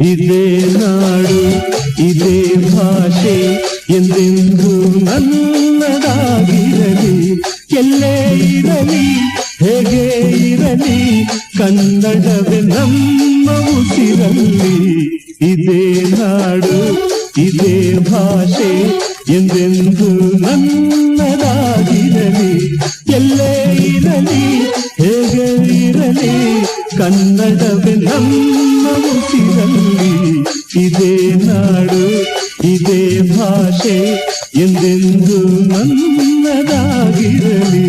ಇದೇ ನಾಡು ಇದೇ ಭಾಷೆ ಎಂದೆಂದು ನನ್ನದಾಗಿರಲಿ. ಎಲ್ಲೇ ಇರಲಿ ಹೇಗೆ ಇರಲಿ ಕನ್ನಡವೇ ನಮ್ಮ ಉಸಿರಲ್ಲಿ. ಇದೇ ನಾಡು ಇದೇ ಭಾಷೆ ಎಂದೆಂದು ನನ್ನದಾಗಿರಲಿ. ಎಲ್ಲೇ ಇರಲಿ ಹೇಗೆ ಇರಲಿ ಕನ್ನಡವೇ ನಮ್ಮ ಉಸಿರಲ್ಲಿ. ಇದೇ ನಾಡು ಇದೇ ಭಾಷೆ ಎಂದೆಂದು ನನ್ನದಾಗಿರಲಿ.